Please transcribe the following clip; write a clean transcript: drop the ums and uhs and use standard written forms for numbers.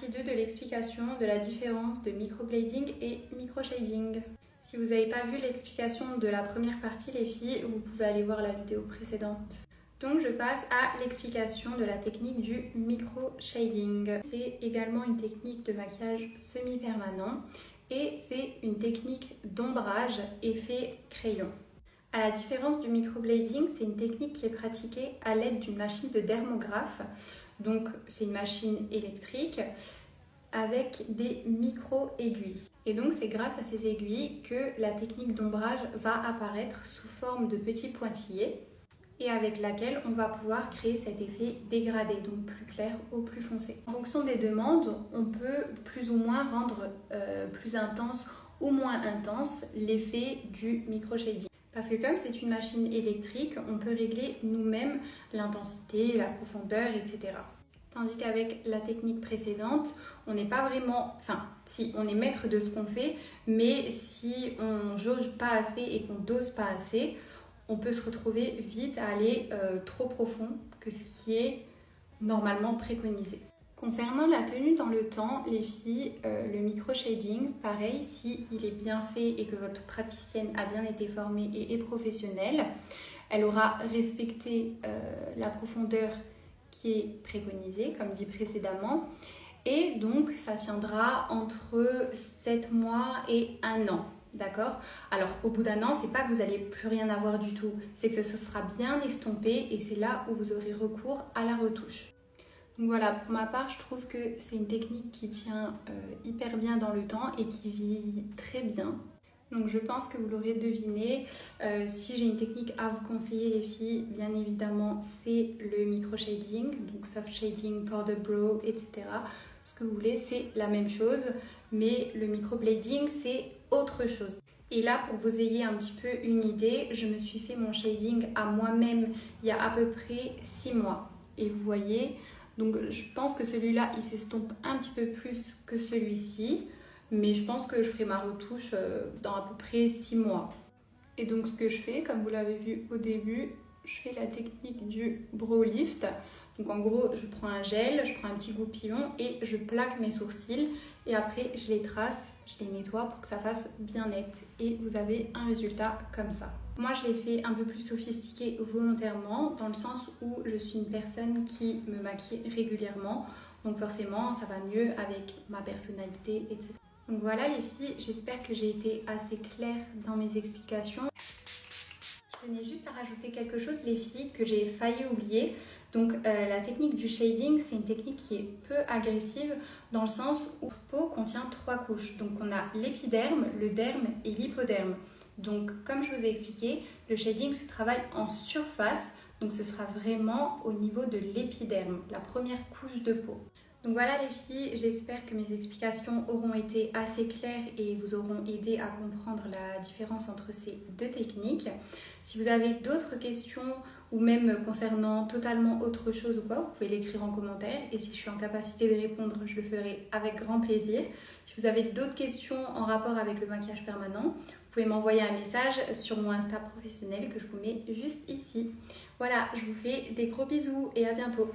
partie 2 de l'explication de la différence de microblading et microshading. Si vous n'avez pas vu l'explication de la première partie les filles, vous pouvez aller voir la vidéo précédente. Donc je passe à l'explication de la technique du microshading. C'est également une technique de maquillage semi-permanent et c'est une technique d'ombrage effet crayon. À la différence du microblading, c'est une technique qui est pratiquée à l'aide d'une machine de dermographe. Donc c'est une machine électrique avec des micro-aiguilles. Et donc c'est grâce à ces aiguilles que la technique d'ombrage va apparaître sous forme de petits pointillés et avec laquelle on va pouvoir créer cet effet dégradé, donc plus clair ou plus foncé. En fonction des demandes, on peut plus ou moins rendre plus intense ou moins intense l'effet du microshading. Parce que comme c'est une machine électrique, on peut régler nous-mêmes l'intensité, la profondeur, etc. Tandis qu'avec la technique précédente, on n'est pas vraiment... Enfin, si, on est maître de ce qu'on fait, mais si on jauge pas assez et qu'on dose pas assez, on peut se retrouver vite à aller trop profond que ce qui est normalement préconisé. Concernant la tenue dans le temps, les filles, le microshading, pareil, si il est bien fait et que votre praticienne a bien été formée et est professionnelle, elle aura respecté la profondeur qui est préconisée, comme dit précédemment, et donc ça tiendra entre 7 mois et 1 an. D'accord? Alors au bout d'1 an, c'est pas que vous n'allez plus rien avoir du tout, c'est que ça sera bien estompé et c'est là où vous aurez recours à la retouche. Donc voilà, pour ma part, je trouve que c'est une technique qui tient hyper bien dans le temps et qui vieillit très bien. Donc je pense que vous l'aurez deviné, si j'ai une technique à vous conseiller les filles, bien évidemment c'est le microshading, donc soft shading, powder brow, etc. Ce que vous voulez, c'est la même chose, mais le microblading c'est autre chose. Et là, pour que vous ayez un petit peu une idée, je me suis fait mon shading à moi-même il y a à peu près 6 mois. Et vous voyez, donc je pense que celui-là, il s'estompe un petit peu plus que celui-ci. Mais je pense que je ferai ma retouche dans à peu près 6 mois. Et donc ce que je fais, comme vous l'avez vu au début, je fais la technique du brow lift. Donc en gros, je prends un gel, je prends un petit goupillon et je plaque mes sourcils. Et après, je les trace, je les nettoie pour que ça fasse bien net. Et vous avez un résultat comme ça. Moi, je l'ai fait un peu plus sophistiqué volontairement, dans le sens où je suis une personne qui me maquille régulièrement. Donc forcément, ça va mieux avec ma personnalité, etc. Donc voilà les filles, j'espère que j'ai été assez claire dans mes explications. Je tenais juste à rajouter quelque chose les filles que j'ai failli oublier. Donc la technique du shading, c'est une technique qui est peu agressive dans le sens où la peau contient 3 couches. Donc on a l'épiderme, le derme et l'hypoderme. Donc comme je vous ai expliqué, le shading se travaille en surface. Donc ce sera vraiment au niveau de l'épiderme, la première couche de peau. Donc voilà les filles, j'espère que mes explications auront été assez claires et vous auront aidé à comprendre la différence entre ces deux techniques. Si vous avez d'autres questions ou même concernant totalement autre chose ou quoi, vous pouvez l'écrire en commentaire et si je suis en capacité de répondre, je le ferai avec grand plaisir. Si vous avez d'autres questions en rapport avec le maquillage permanent, vous pouvez m'envoyer un message sur mon Insta professionnel que je vous mets juste ici. Voilà, je vous fais des gros bisous et à bientôt.